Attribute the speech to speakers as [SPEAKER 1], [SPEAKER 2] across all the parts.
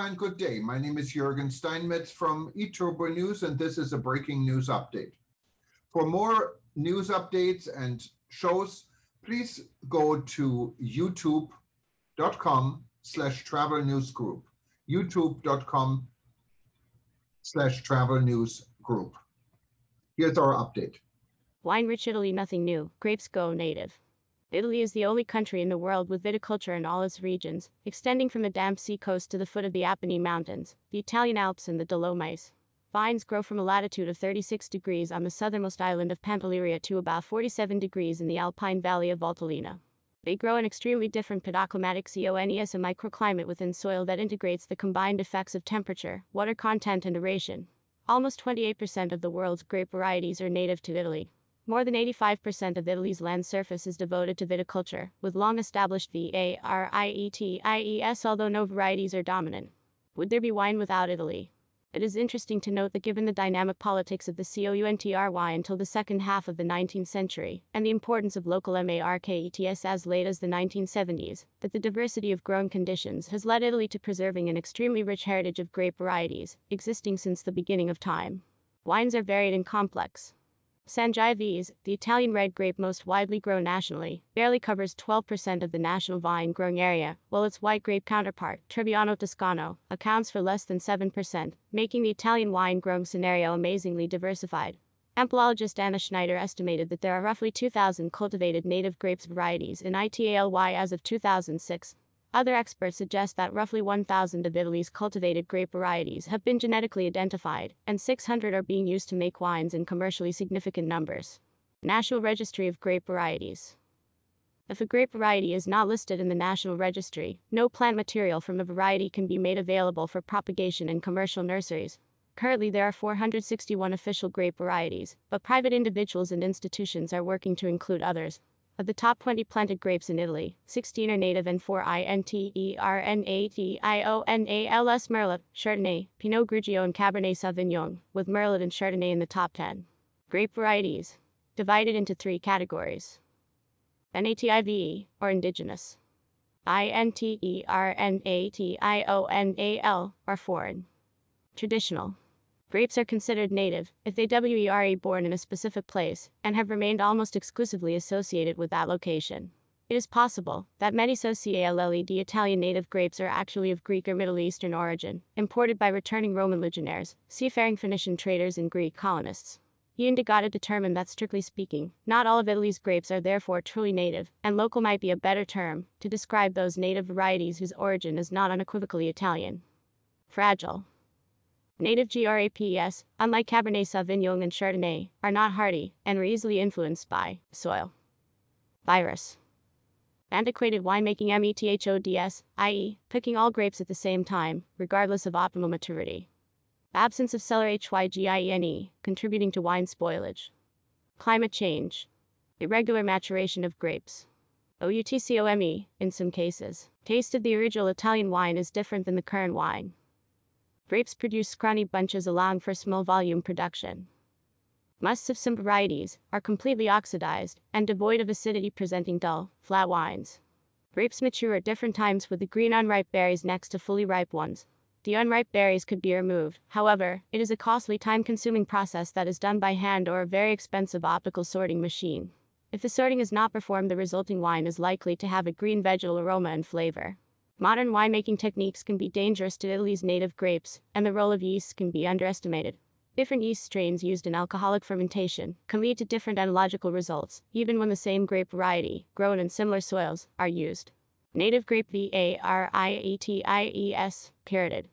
[SPEAKER 1] and good day. My name is Jürgen Steinmetz from eTurboNews, and this is a breaking news update. For more news updates and shows, please go to youtube.com/travel news group. youtube.com/travel news group. Here's our update.
[SPEAKER 2] Wine-rich Italy, nothing new. Grapes go native. Italy is the only country in the world with viticulture in all its regions, extending from the damp sea coast to the foot of the Apennine Mountains, the Italian Alps and the Dolomites. Vines grow from a latitude of 36 degrees on the southernmost island of Pantelleria to about 47 degrees in the Alpine valley of Valtelina. They grow in extremely different pedoclimatic zones, a microclimate within soil that integrates the combined effects of temperature, water content and aeration. Almost 28% of the world's grape varieties are native to Italy. More than 85% of Italy's land surface is devoted to viticulture, with long-established varieties, although no varieties are dominant. Would there be wine without Italy? It is interesting to note that given the dynamic politics of the country until the second half of the 19th century, and the importance of local markets as late as the 1970s, that the diversity of growing conditions has led Italy to preserving an extremely rich heritage of grape varieties, existing since the beginning of time. Wines are varied and complex. Sangiovese, the Italian red grape most widely grown nationally, barely covers 12% of the national vine growing area, while its white grape counterpart, Tribiano Toscano, accounts for less than 7%, making the Italian wine growing scenario amazingly diversified. Amplologist Anna Schneider estimated that there are roughly 2,000 cultivated native grapes varieties in Italy as of 2006. Other experts suggest that roughly 1,000 of Italy's cultivated grape varieties have been genetically identified, and 600 are being used to make wines in commercially significant numbers. National Registry of Grape Varieties. If a grape variety is not listed in the National Registry, no plant material from a variety can be made available for propagation in commercial nurseries. Currently, there are 461 official grape varieties, but private individuals and institutions are working to include others. Of the top 20 planted grapes in Italy, 16 are native and 4 Internatals: Merlot, Chardonnay, Pinot Grigio and Cabernet Sauvignon, with Merlot and Chardonnay in the top 10. Grape varieties. Divided into 3 categories. Native, or indigenous. International, or foreign. Traditional. Grapes are considered native if they were born in a specific place and have remained almost exclusively associated with that location. It is possible that many the Italian native grapes are actually of Greek or Middle Eastern origin, imported by returning Roman legionaries, seafaring Phoenician traders and Greek colonists. Uglianico determined that, strictly speaking, not all of Italy's grapes are therefore truly native, and local might be a better term to describe those native varieties whose origin is not unequivocally Italian. Fragile. Native grapes, unlike Cabernet Sauvignon and Chardonnay, are not hardy and are easily influenced by soil. Virus. Antiquated winemaking methods, i.e., picking all grapes at the same time, regardless of optimal maturity. Absence of cellar hygiene, contributing to wine spoilage. Climate change. Irregular maturation of grapes. Outcome, in some cases. Taste of the original Italian wine is different than the current wine. Grapes produce scrawny bunches, allowing for small volume production. Musts of some varieties are completely oxidized and devoid of acidity, presenting dull, flat wines. Grapes mature at different times, with the green unripe berries next to fully ripe ones. The unripe berries could be removed, however, it is a costly, time-consuming process that is done by hand or a very expensive optical sorting machine. If the sorting is not performed, the resulting wine is likely to have a green vegetal aroma and flavor. Modern winemaking techniques can be dangerous to Italy's native grapes, and the role of yeast can be underestimated. Different yeast strains used in alcoholic fermentation can lead to different enological results, even when the same grape variety, grown in similar soils, are used. Native grape varieties, period.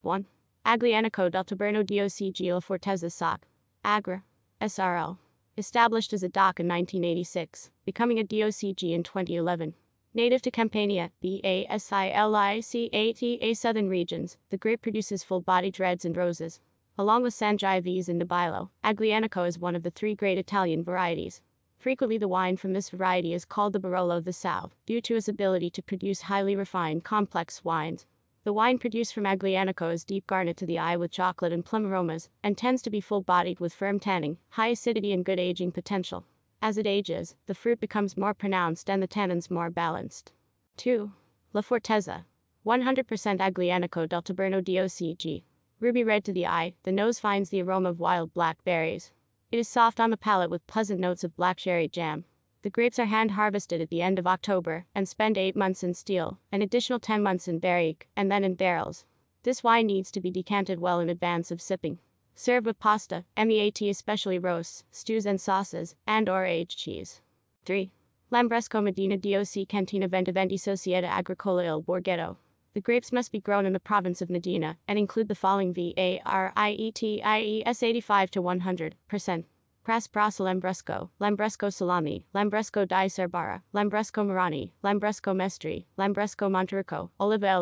[SPEAKER 2] 1. Aglianico del Taberno DOCG La Fortezza SOC. Agra. SRL. Established as a DOC in 1986, becoming a DOCG in 2011. Native to Campania, Basilicata southern regions, the grape produces full-bodied reds and roses. Along with Sangiovese and Nebbiolo, Aglianico is one of the 3 great Italian varieties. Frequently the wine from this variety is called the Barolo of the South, due to its ability to produce highly refined, complex wines. The wine produced from Aglianico is deep garnet to the eye with chocolate and plum aromas, and tends to be full-bodied with firm tanning, high acidity and good aging potential. As it ages, the fruit becomes more pronounced and the tannins more balanced. 2. La Fortezza. 100% Aglianico del Taberno DOCG. Ruby red to the eye, the nose finds the aroma of wild black berries. It is soft on the palate with pleasant notes of black cherry jam. The grapes are hand harvested at the end of October and spend 8 months in steel, an additional 10 months in barrique, and then in barrels. This wine needs to be decanted well in advance of sipping. Serve with pasta, meat especially roasts, stews and sauces, and/or aged cheese. 3. Lambrusco Medina DOC Cantina Ventiventi Società Agricola Il Borghetto. The grapes must be grown in the province of Medina and include the following varieties 85 to 100%. Crasbrasa Lambrusco, Lambrusco Salami, Lambrusco di Cerbara, Lambrusco Marani, Lambrusco Mestri, Lambrusco Monterico, Oliva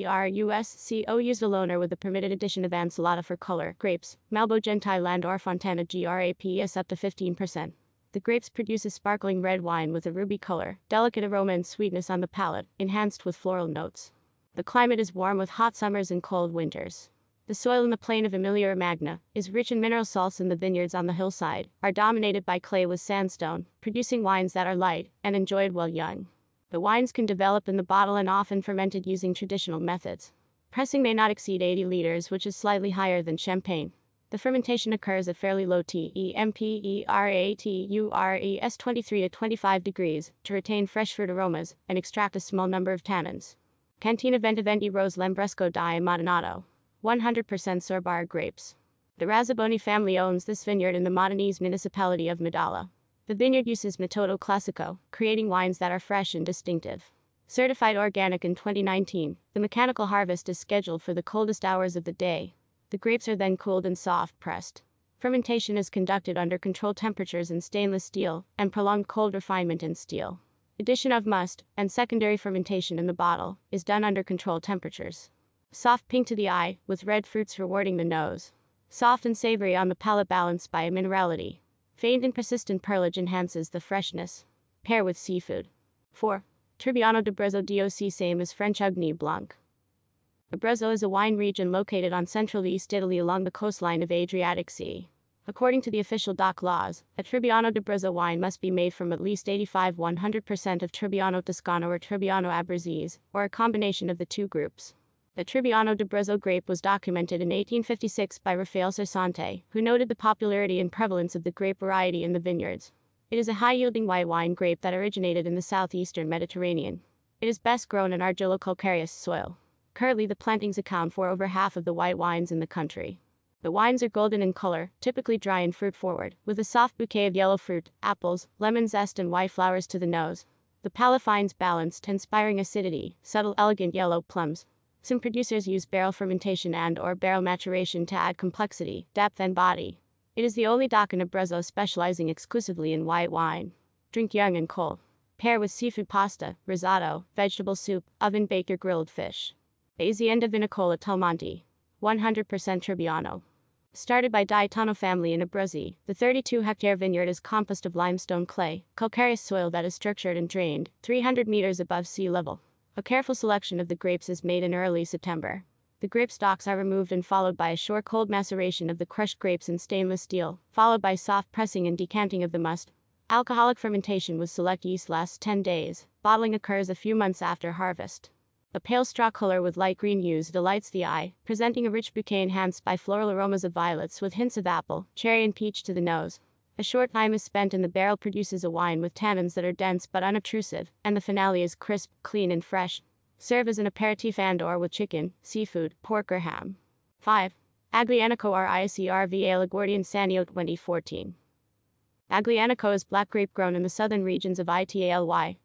[SPEAKER 2] Lambrusco used alone or with the permitted addition of Ansalata for color, grapes, Malbo Gentile Land or Fontana GRAPS up to 15%. The grapes produce a sparkling red wine with a ruby color, delicate aroma and sweetness on the palate, enhanced with floral notes. The climate is warm with hot summers and cold winters. The soil in the plain of Emilia-Romagna is rich in mineral salts, and the vineyards on the hillside are dominated by clay with sandstone, producing wines that are light and enjoyed while young. The wines can develop in the bottle and often fermented using traditional methods. Pressing may not exceed 80 liters, which is slightly higher than champagne. The fermentation occurs at fairly low temperatures 23 to 25 degrees to retain fresh fruit aromas and extract a small number of tannins. Cantina Ventiventi Rose Lambrusco di Modanato. 100% Sorbara grapes. The Razzaboni family owns this vineyard in the Modenese municipality of Medalla. The vineyard uses Metodo Classico, creating wines that are fresh and distinctive. Certified organic in 2019, the mechanical harvest is scheduled for the coldest hours of the day. The grapes are then cooled and soft pressed. Fermentation is conducted under controlled temperatures in stainless steel and prolonged cold refinement in steel. Addition of must and secondary fermentation in the bottle is done under controlled temperatures. Soft pink to the eye, with red fruits rewarding the nose. Soft and savory on the palate, balanced by a minerality. Faint and persistent perlage enhances the freshness. Pair with seafood. 4. Tribiano d'Abruzzo DOC same as French Ugni Blanc. Abruzzo is a wine region located on central East Italy along the coastline of Adriatic Sea. According to the official DOC laws, a Tribiano d'Abruzzo wine must be made from at least 85–100% of Tribiano Toscano or Tribiano Abruzzese, or a combination of the two groups. The Tribiano d'Abruzzo grape was documented in 1856 by Raffaele Cersante, who noted the popularity and prevalence of the grape variety in the vineyards. It is a high-yielding white wine grape that originated in the southeastern Mediterranean. It is best grown in argillo-calcareous soil. Currently, the plantings account for over half of the white wines in the country. The wines are golden in color, typically dry and fruit-forward, with a soft bouquet of yellow fruit, apples, lemon zest and white flowers to the nose. The palate finds balanced, inspiring acidity, subtle, elegant yellow plums. Some producers use barrel fermentation and/or barrel maturation to add complexity, depth and body. It is the only DOC in Abruzzo specializing exclusively in white wine. Drink young and cold. Pair with seafood pasta, risotto, vegetable soup, oven-baked or grilled fish. Azienda Vinicola Telmonte. 100% Tribiano. Started by Gaetano family in Abruzzi, the 32-hectare vineyard is composed of limestone clay, calcareous soil that is structured and drained 300 meters above sea level. A careful selection of the grapes is made in early September. The grape stalks are removed and followed by a short cold maceration of the crushed grapes in stainless steel, followed by soft pressing and decanting of the must. Alcoholic fermentation with select yeast lasts 10 days. Bottling occurs a few months after harvest. A pale straw color with light green hues delights the eye, presenting a rich bouquet enhanced by floral aromas of violets with hints of apple, cherry and peach to the nose. A short time is spent in the barrel produces a wine with tannins that are dense but unobtrusive, and the finale is crisp, clean and fresh. Serve as an aperitif and/or with chicken, seafood, pork or ham. 5. Aglianico RICRVA LaGuardia Sanio 2014. Aglianico is black grape grown in the southern regions of Italy,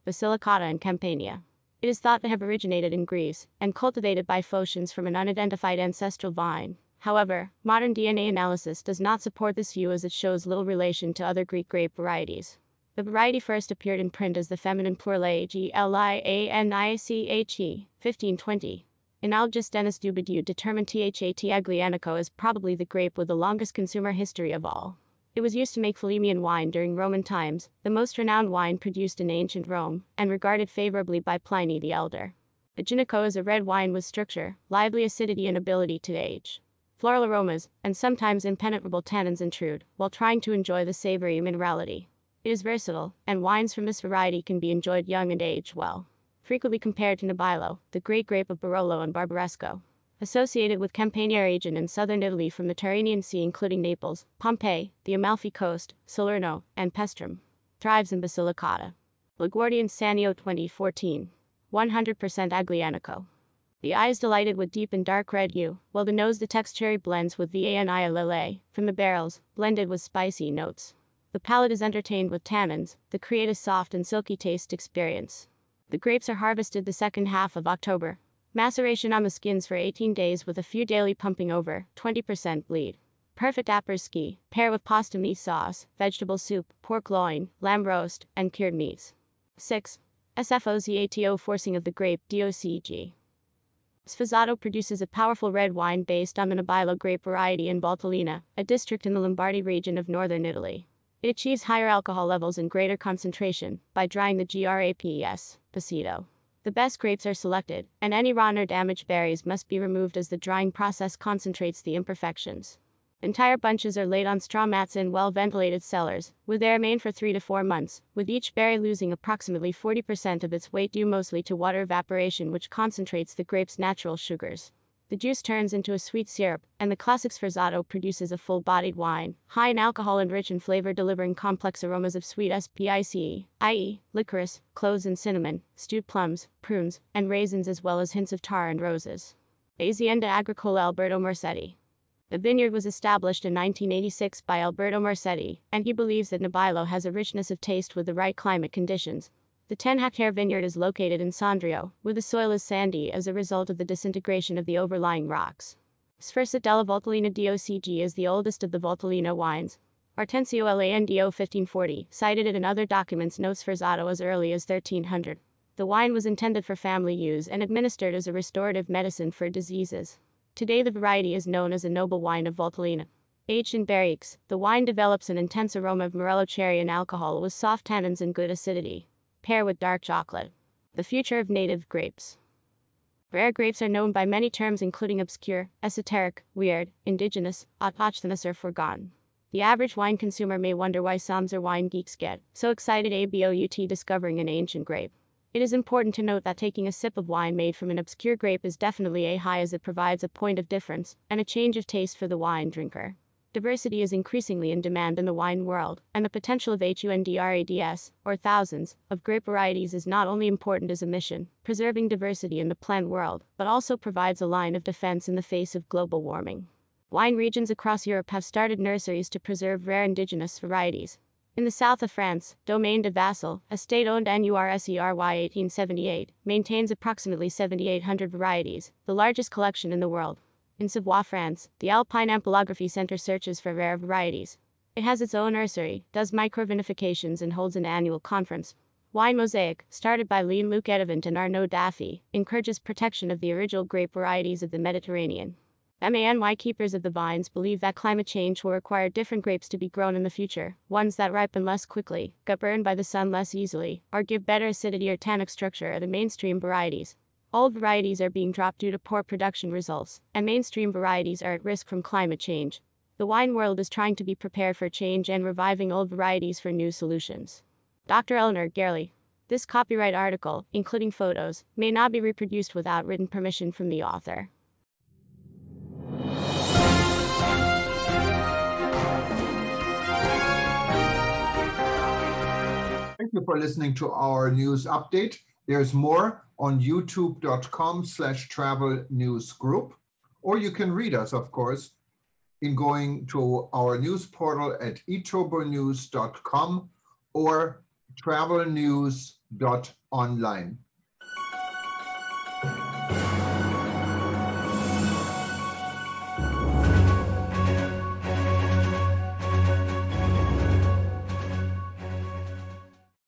[SPEAKER 2] Basilicata and Campania. It is thought to have originated in Greece, and cultivated by Phocians from an unidentified ancestral vine. However, modern DNA analysis does not support this view as it shows little relation to other Greek grape varieties. The variety first appeared in print as the feminine plural Aglianiche, 1520. Enologist Denis Dubidieu determined That Aglianico is probably the grape with the longest consumer history of all. It was used to make Flavian wine during Roman times, the most renowned wine produced in ancient Rome, and regarded favorably by Pliny the Elder. Aglianico is a red wine with structure, lively acidity and ability to age. Floral aromas, and sometimes impenetrable tannins intrude, while trying to enjoy the savory minerality. It is versatile, and wines from this variety can be enjoyed young and aged well. frequently compared to Nebbiolo, the great grape of Barolo and Barbaresco. Associated with Campania region in southern Italy from the Tyrrhenian Sea including Naples, Pompeii, the Amalfi Coast, Salerno, and Pestrum. Thrives in Basilicata. LaGuardia Sanio 2014. 100% Aglianico. The eye is delighted with deep and dark red hue, while the nose detects cherry blends with Vania Lele from the barrels, blended with spicy notes. The palate is entertained with tannins, that create a soft and silky taste experience. The grapes are harvested the second half of October. Maceration on the skins for 18 days with a few daily pumping over 20% bleed. Perfect après-ski, pair with pasta meat sauce, vegetable soup, pork loin, lamb roast, and cured meats. 6. SFOZATO forcing of the grape DOCG. Zotto produces a powerful red wine based on the Nebbiolo grape variety in Valtelina, a district in the Lombardy region of northern Italy. It achieves higher alcohol levels and greater concentration by drying the grapes, passito. The best grapes are selected, and any rotten or damaged berries must be removed as the drying process concentrates the imperfections. Entire bunches are laid on straw mats in well-ventilated cellars, where they remain for 3 to 4 months, with each berry losing approximately 40% of its weight due mostly to water evaporation which concentrates the grape's natural sugars. The juice turns into a sweet syrup, and the classic Zotto produces a full-bodied wine, high in alcohol and rich in flavor delivering complex aromas of sweet spice, i.e., licorice, cloves and cinnamon, stewed plums, prunes, and raisins as well as hints of tar and roses. Azienda Agricola Alberto Mercetti. The vineyard was established in 1986 by Alberto Mercetti, and he believes that Nebbiolo has a richness of taste with the right climate conditions. The 10-hectare vineyard is located in Sondrio, where the soil is sandy as a result of the disintegration of the overlying rocks. Sferza della Valtelina DOCG is the oldest of the Valtelina wines. Artensio Lando 1540 cited it in other documents notes Zotto as early as 1300. The wine was intended for family use and administered as a restorative medicine for diseases. Today the variety is known as a noble wine of Valtelina. Aged in barriques, the wine develops an intense aroma of morello cherry and alcohol with soft tannins and good acidity. Pair with dark chocolate. The future of native grapes. Rare grapes are known by many terms including obscure, esoteric, weird, indigenous, autochthonous or forgotten. The average wine consumer may wonder why soms or wine geeks get so excited about discovering an ancient grape. It is important to note that taking a sip of wine made from an obscure grape is definitely a high as it provides a point of difference and a change of taste for the wine drinker. Diversity is increasingly in demand in the wine world, and the potential of hundreds, or thousands, of grape varieties is not only important as a mission, preserving diversity in the plant world, but also provides a line of defense in the face of global warming. Wine regions across Europe have started nurseries to preserve rare indigenous varieties. In the south of France, Domaine de Vassal, a state-owned NURSERY 1878, maintains approximately 7,800 varieties, the largest collection in the world. In Savoie, France, the Alpine Ampelography Center searches for rare varieties. It has its own nursery, does microvinifications and holds an annual conference. Wine Mosaic, started by Jean-Luc Edevant and Arnaud Daffy, encourages protection of the original grape varieties of the Mediterranean. MANY keepers of the vines believe that climate change will require different grapes to be grown in the future, ones that ripen less quickly, get burned by the sun less easily, or give better acidity or tannic structure are the mainstream varieties. Old varieties are being dropped due to poor production results, and mainstream varieties are at risk from climate change. The wine world is trying to be prepared for change and reviving old varieties for new solutions. Dr. Eleanor Gerli. This copyright article, including photos, may not be reproduced without written permission from the author.
[SPEAKER 1] Thank you for listening to our news update. There's more on youtube.com/travel news group, or you can read us, of course, in going to our news portal at eTurboNews.com or travelnews.online.